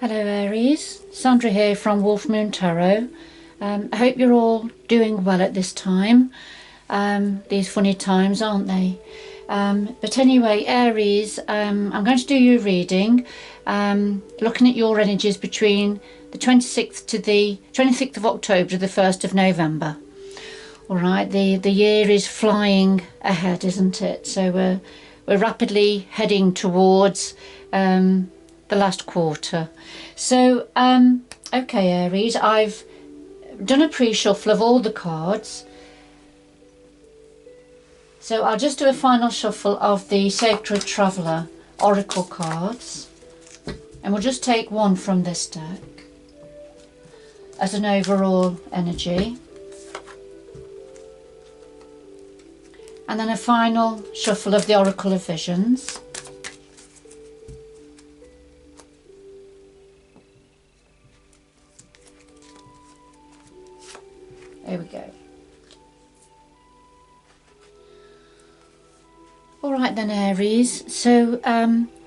Hello Aries, Sandra here from Wolf Moon Tarot. I hope you're all doing well at this time. These funny times, aren't they? But anyway, Aries, I'm going to do your reading, looking at your energies between the 26th of October to the 1st of November. All right, the year is flying ahead, isn't it? So we're rapidly heading towards the last quarter. So okay Aries, I've done a pre-shuffle of all the cards, so I'll just do a final shuffle of the Sacred Traveller Oracle cards, and we'll just take one from this deck as an overall energy, and then a final shuffle of the Oracle of Visions. There we go. All right then Aries, so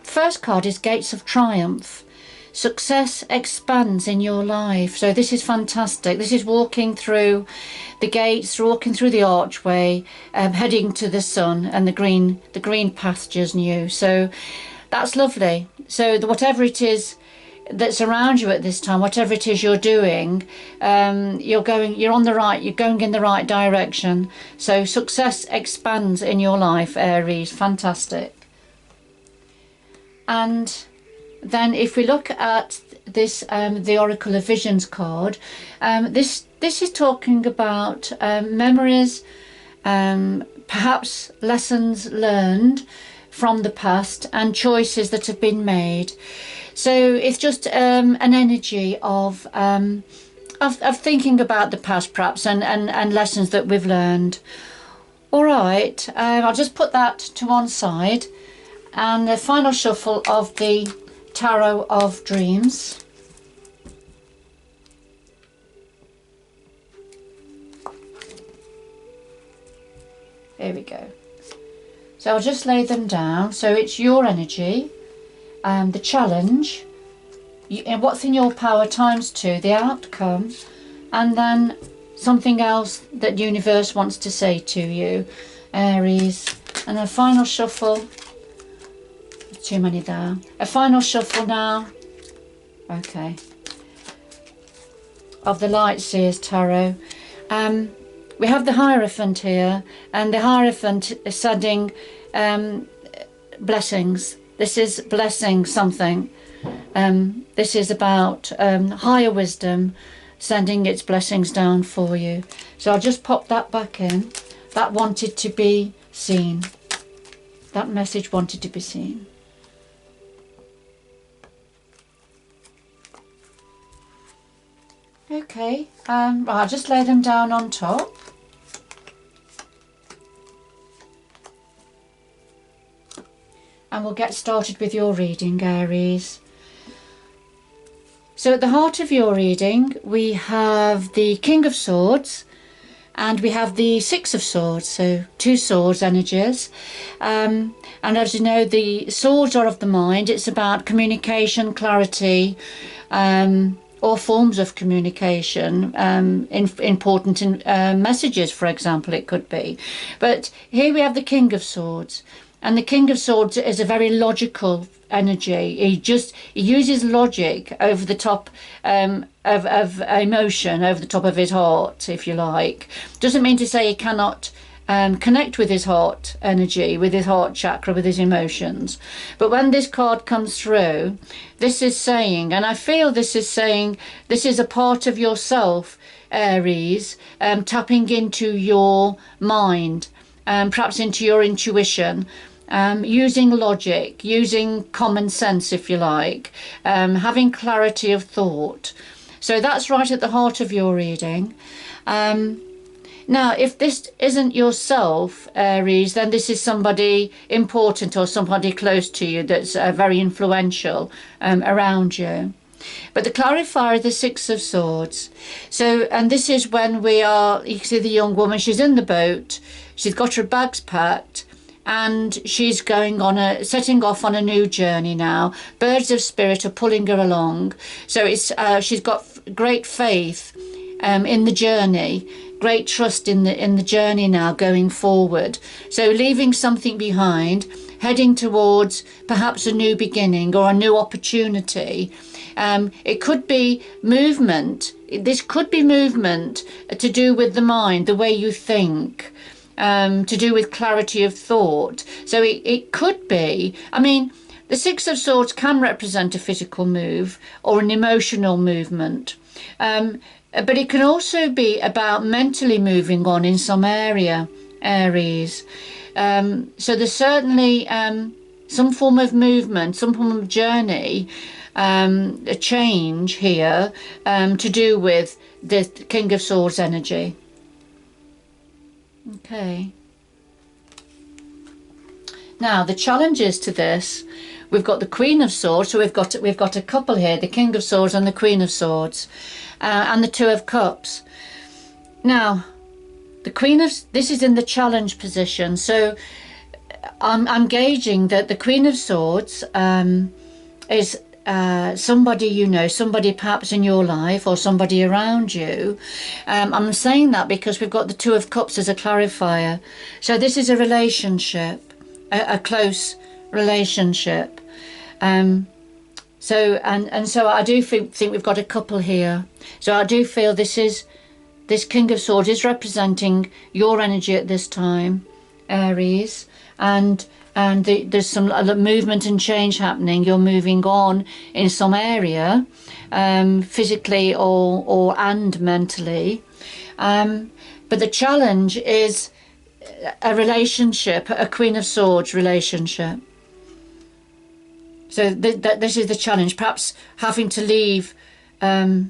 first card is Gates of Triumph. Success expands in your life. So this is fantastic. This is walking through the gates, walking through the archway, heading to the sun and the green pastures new. So that's lovely. So whatever it is that's around you at this time, whatever it is you're doing, you're going in the right direction. So success expands in your life, Aries. Fantastic. And then if we look at this, the Oracle of Visions card, this is talking about memories, perhaps lessons learned from the past and choices that have been made. So it's just an energy of thinking about the past, perhaps, and lessons that we've learned. All right, I'll just put that to one side, and the final shuffle of the Tarot of Dreams. There we go. So I'll just lay them down. So it's your energy. The challenge, and what's in your power ×2, the outcome, and then something else that universe wants to say to you, Aries. And a final shuffle, too many there, a final shuffle now, okay, of the Light Seers Tarot. We have the Hierophant here, and the Hierophant is sending blessings. This is blessing something. This is about higher wisdom sending its blessings down for you. So I'll just pop that back in. That wanted to be seen. That message wanted to be seen. Okay, right, I'll just lay them down on top. And we'll get started with your reading, Aries. So at the heart of your reading, we have the King of Swords, and we have the Six of Swords, so two swords energies. And as you know, the swords are of the mind. It's about communication, clarity, or forms of communication, important messages, for example, it could be. But here we have the King of Swords. And the King of Swords is a very logical energy. He uses logic over the top of emotion, over the top of his heart, if you like. Doesn't mean to say he cannot connect with his heart energy, with his heart chakra, with his emotions. But when this card comes through, this is saying, and I feel this is saying, this is a part of yourself, Aries, tapping into your mind, perhaps into your intuition. Using logic, using common sense, if you like, having clarity of thought. So that's right at the heart of your reading. Now, if this isn't yourself, Aries, then this is somebody important or somebody close to you that's very influential around you. But the clarifier is the Six of Swords. So, and this is when we are, you can see the young woman, she's in the boat, she's got her bags packed, and she's going on setting off on a new journey now. Birds of spirit are pulling her along, so it's she's got great faith in the journey, great trust in the journey now going forward. So leaving something behind, heading towards perhaps a new beginning or a new opportunity. It could be movement. This could be movement to do with the mind, the way you think, to do with clarity of thought. So it could be, I mean, the Six of Swords can represent a physical move or an emotional movement. But it can also be about mentally moving on in some area, Aries. So there's certainly some form of movement, some form of journey, a change here to do with the King of Swords energy. Okay. Now the challenges to this, we've got the Queen of Swords, so we've got a couple here, the King of Swords and the Queen of Swords, and the Two of Cups. Now, the Queen of, this is in the challenge position, so I'm gauging that the Queen of Swords is somebody you know, somebody perhaps in your life or somebody around you. I'm saying that because we've got the Two of Cups as a clarifier. So this is a relationship, a close relationship. So I do think we've got a couple here. So I do feel this King of Swords is representing your energy at this time, Aries, and there's some movement and change happening. You're moving on in some area, physically or mentally. But the challenge is a relationship, a Queen of Swords relationship. So this is the challenge, perhaps having to leave the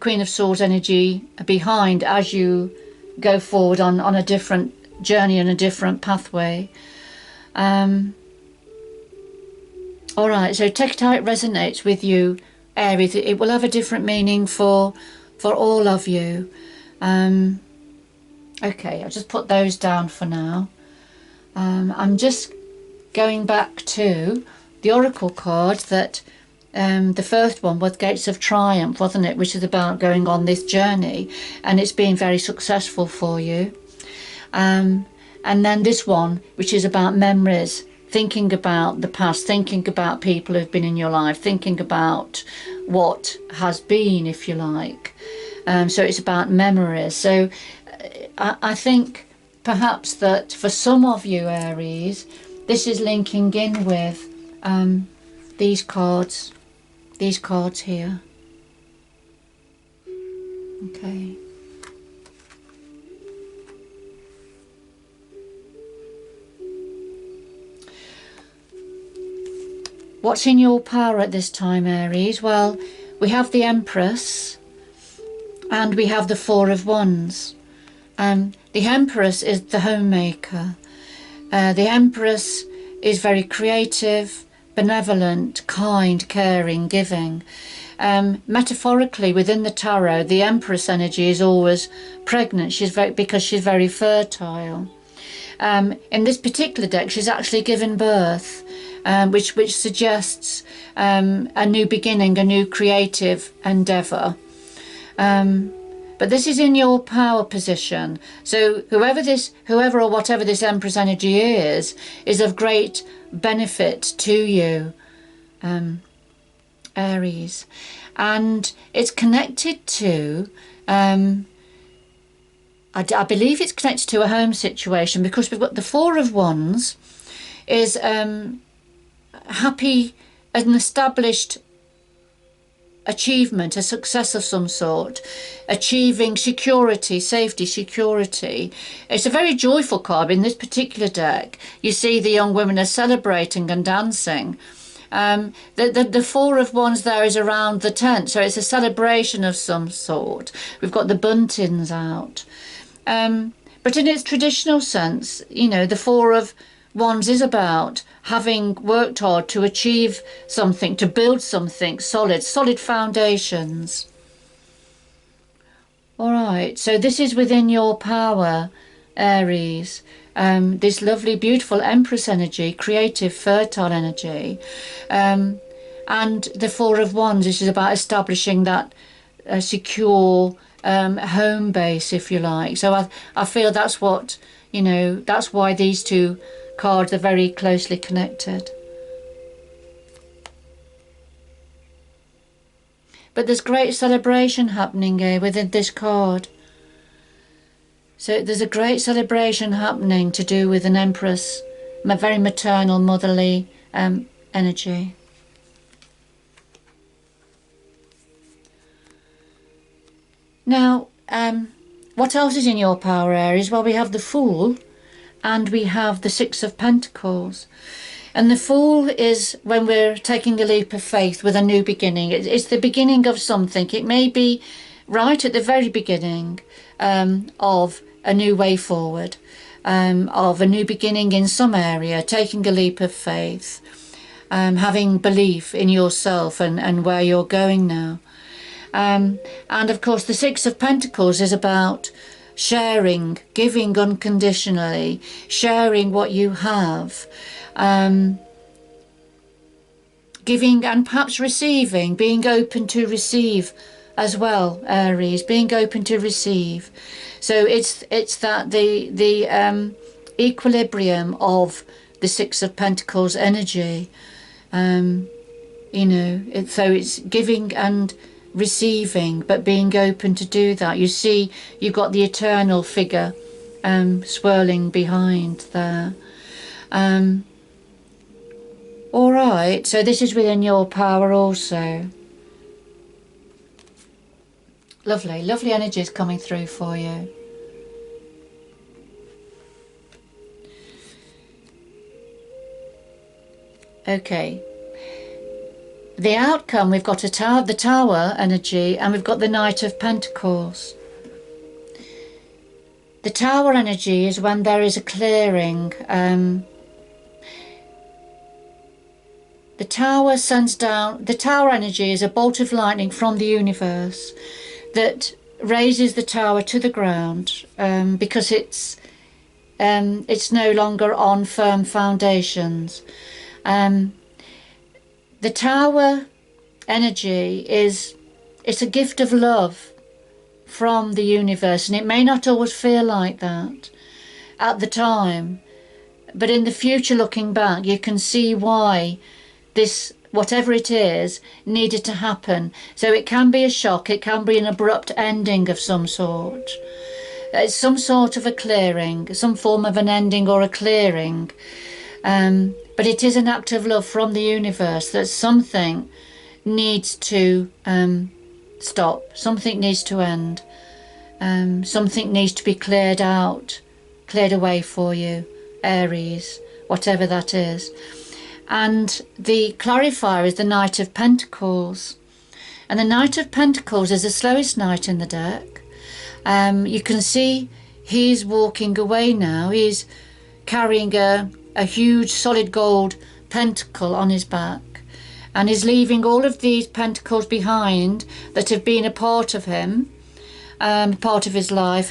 Queen of Swords energy behind as you go forward on a different journey and a different pathway. All right, so take it how it resonates with you, Aries. It will have a different meaning for all of you. Okay, I'll just put those down for now. I'm just going back to the Oracle card that the first one was Gates of Triumph, wasn't it? Which is about going on this journey, and it's been very successful for you. And then this one, which is about memories, thinking about the past, thinking about people who've been in your life, thinking about what has been, if you like. So it's about memories. So I think perhaps that for some of you, Aries, this is linking in with these cards here. Okay. What's in your power at this time, Aries? Well, we have the Empress and we have the Four of Wands. The Empress is the homemaker. The Empress is very creative, benevolent, kind, caring, giving. Metaphorically, within the tarot, the Empress energy is always pregnant. Because she's very fertile. In this particular deck, she's actually given birth, which suggests a new beginning, a new creative endeavour. But this is in your power position. So whoever or whatever this Empress energy is of great benefit to you, Aries. And it's connected to, I believe it's connected to a home situation, because we've got the Four of Wands is happy, an established achievement, a success of some sort, achieving security, safety, security. It's a very joyful card. In this particular deck, you see the young women are celebrating and dancing. The Four of Wands there is around the tent, so it's a celebration of some sort. We've got the buntings out. But in its traditional sense, you know, the Four of Wands is about having worked hard to achieve something, to build something solid foundations. All right, so this is within your power, Aries. this lovely, beautiful Empress energy, creative, fertile energy, and the Four of Wands, which is about establishing that secure home base, if you like. So I feel that's what, that's why these two cards are very closely connected. But there's great celebration happening here within this card. So there's a great celebration happening to do with an Empress, a very maternal, motherly energy. Now, what else is in your power, Aries? Well, we have the Fool and we have the Six of Pentacles. And the Fool is when we're taking a leap of faith with a new beginning. It's the beginning of something. It may be right at the very beginning of a new way forward, of a new beginning in some area, taking a leap of faith, having belief in yourself and where you're going now. And of course the Six of Pentacles is about sharing, giving unconditionally, sharing what you have, giving and perhaps receiving, being open to receive as well, Aries, being open to receive. So it's that the equilibrium of the Six of Pentacles energy, so it's giving and receiving, but being open to do that. You see, you've got the eternal figure swirling behind there. All right, so this is within your power also. Lovely, lovely energies coming through for you. Okay. The outcome, we've got the Tower energy, and we've got the Knight of Pentacles. The Tower energy is when there is a clearing. The Tower sends down, the Tower energy is a bolt of lightning from the universe that raises the tower to the ground because it's no longer on firm foundations. The Tower energy it's a gift of love from the universe, and it may not always feel like that at the time, but in the future, looking back, you can see why this, whatever it is, needed to happen. So it can be a shock, it can be an abrupt ending of some sort. It's some sort of a clearing, some form of an ending or a clearing. But it is an act of love from the universe that something needs to stop, something needs to end, something needs to be cleared out, cleared away for you, Aries, whatever that is. And the clarifier is the Knight of Pentacles. And the Knight of Pentacles is the slowest knight in the deck. You can see he's walking away now. He's carrying a huge solid gold pentacle on his back. And he's leaving all of these pentacles behind that have been a part of him, part of his life.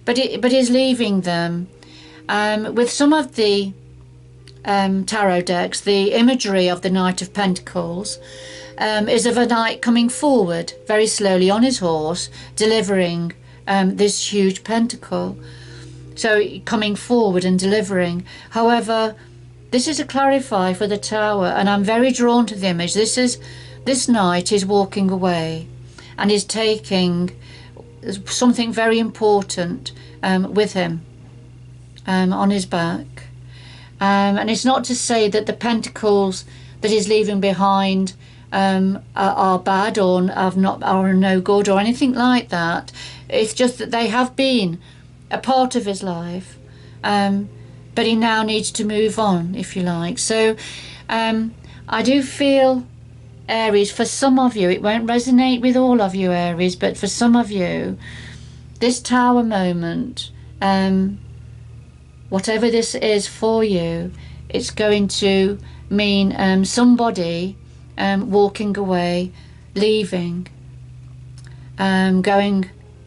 But he's leaving them. With some of the tarot decks, the imagery of the Knight of Pentacles is of a knight coming forward very slowly on his horse, delivering this huge pentacle. So coming forward and delivering. However, this is a clarify for the Tower, and I'm very drawn to the image. This knight is walking away and is taking something very important with him on his back. And it's not to say that the pentacles that he's leaving behind are bad or are no good or anything like that. It's just that they have been a part of his life, but he now needs to move on, if you like. So I do feel, Aries, for some of you, it won't resonate with all of you, Aries, but for some of you, this Tower moment, whatever this is for you, it's going to mean somebody walking away, leaving,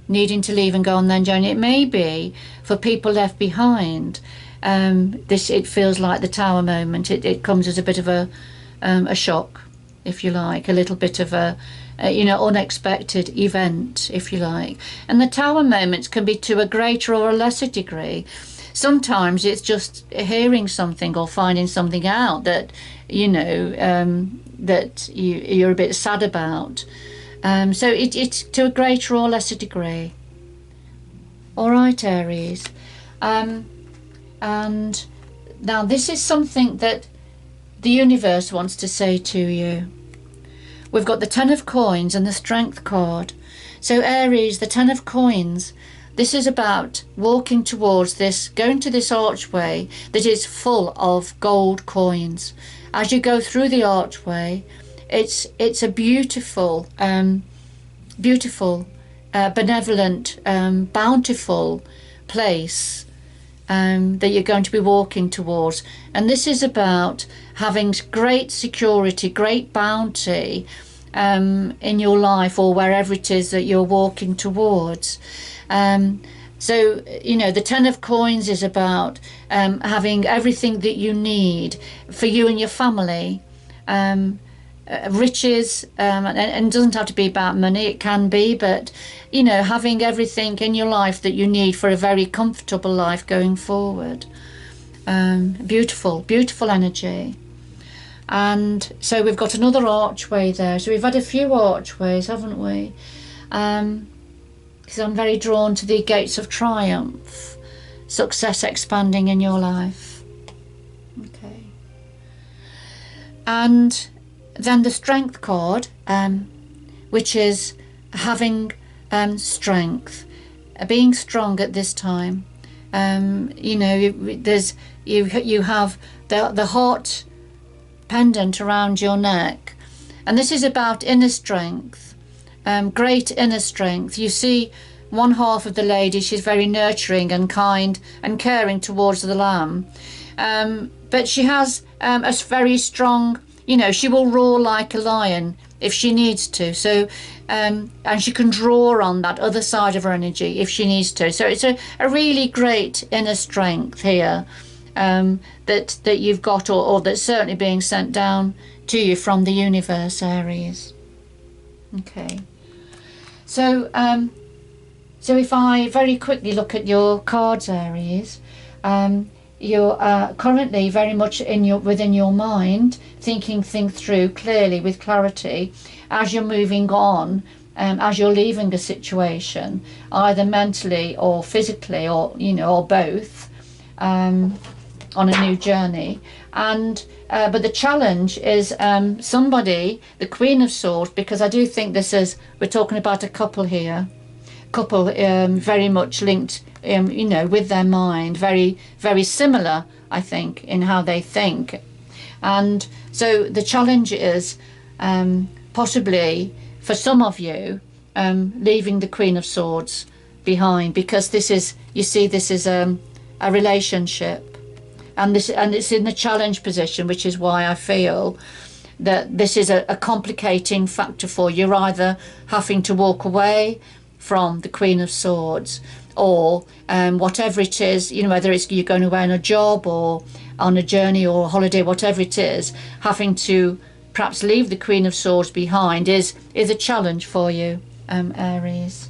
needing to leave and go on their journey. It may be for people left behind, it feels like the Tower moment. It comes as a bit of a shock, if you like, a little bit of a unexpected event, if you like. And the Tower moments can be to a greater or a lesser degree. Sometimes it's just hearing something or finding something out that that you're a bit sad about. So it's to a greater or lesser degree. All right, Aries. And now this is something that the universe wants to say to you. We've got the Ten of Coins and the Strength card. So Aries, the Ten of Coins, this is about walking towards this, going to this archway that is full of gold coins. As you go through the archway, it's a beautiful, benevolent, bountiful place that you're going to be walking towards. And this is about having great security, great bounty in your life or wherever it is that you're walking towards. So the Ten of Coins is about having everything that you need for you and your family, riches, and it doesn't have to be about money, it can be, but having everything in your life that you need for a very comfortable life going forward. Beautiful energy. And so we've got another archway there. So we've had a few archways, haven't we? Because I'm very drawn to the gates of triumph, success expanding in your life. Okay. And then the Strength card, which is having strength, being strong at this time. You have the heart pendant around your neck, and this is about inner strength, great inner strength. You see one half of the lady, she's very nurturing and kind and caring towards the lamb, but she has a very strong, she will roar like a lion if she needs to. So and she can draw on that other side of her energy if she needs to. So it's a really great inner strength here, that you've got, or that's certainly being sent down to you from the universe, Aries. Okay. So if I very quickly look at your cards, Aries, you're currently very much within your mind, thinking things through clearly with clarity as you're moving on, as you're leaving a situation, either mentally or physically, or or both, on a new journey. And but the challenge is somebody, the Queen of Swords, because I do think we're talking about a couple here, very much linked, with their mind, very, very similar, I think, in how they think. And so the challenge is possibly for some of you leaving the Queen of Swords behind, because this is a relationship, and it's in the challenge position, which is why I feel that this is a complicating factor for you. You're either having to walk away from the Queen of Swords, or whatever it is, whether it's you're going away on a job or on a journey or a holiday, whatever it is, having to perhaps leave the Queen of Swords behind is a challenge for you, Aries.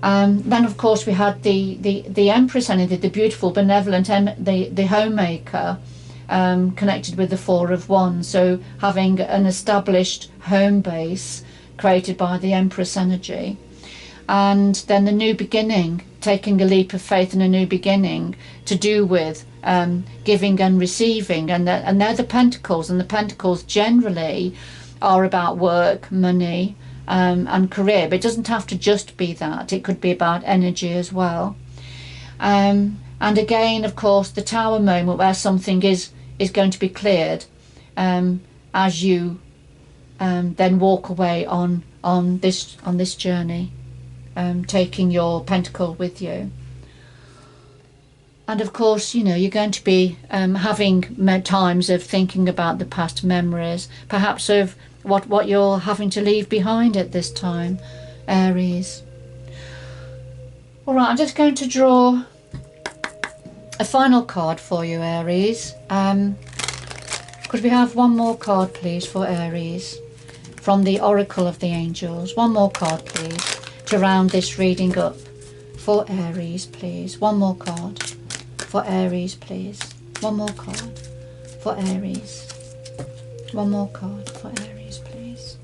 Then of course we had the Empress energy, the beautiful, benevolent, the homemaker, connected with the Four of Wands. So having an established home base created by the Empress energy. And then the new beginning, taking a leap of faith in a new beginning, to do with giving and receiving, and they're the Pentacles, and the Pentacles generally are about work, money, and career, but it doesn't have to just be that. It could be about energy as well. And again, of course, the Tower moment, where something is going to be cleared as you then walk away on this journey. Taking your pentacle with you. And of course, you're going to be having times of thinking about the past memories, perhaps of what you're having to leave behind at this time, Aries. All right, I'm just going to draw a final card for you, Aries. Could we have one more card, please, for Aries from the Oracle of the Angels? One more card, please, to round this reading up for Aries, please. One more card for Aries, please. One more card for Aries. One more card for Aries, please.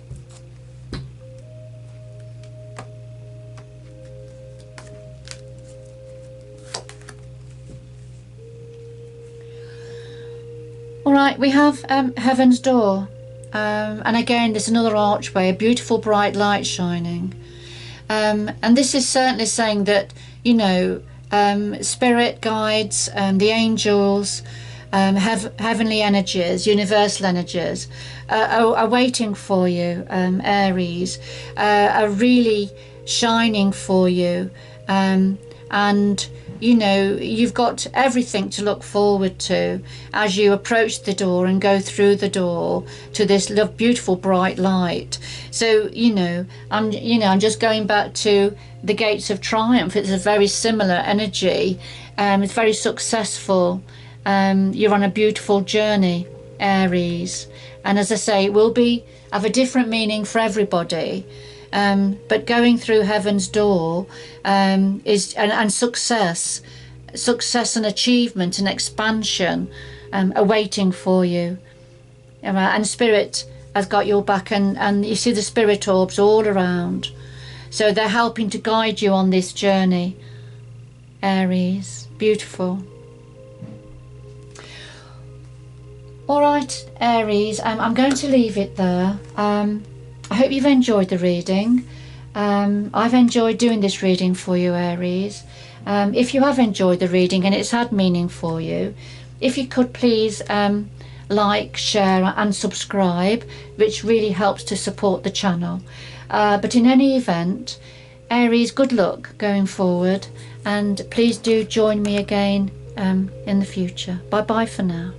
All right, we have Heaven's Door. And again, there's another archway, a beautiful bright light shining. And this is certainly saying that, you know, spirit guides, the angels, heavenly energies, universal energies are waiting for you, Aries, are really shining for you. And you know, you've got everything to look forward to as you approach the door and go through the door to this beautiful bright light. So, you know, I'm just going back to the gates of triumph. It's a very similar energy. It's very successful. You're on a beautiful journey, Aries. And as I say, it will have a different meaning for everybody. But going through Heaven's Door is and success and achievement and expansion awaiting for you. And Spirit has got your back, and you see the spirit orbs all around. So they're helping to guide you on this journey, Aries. Beautiful. All right, Aries, I'm going to leave it there. I hope you've enjoyed the reading. I've enjoyed doing this reading for you, Aries. If you have enjoyed the reading and it's had meaning for you, if you could please like, share and subscribe, which really helps to support the channel. But in any event, Aries, good luck going forward, and please do join me again in the future. Bye bye for now.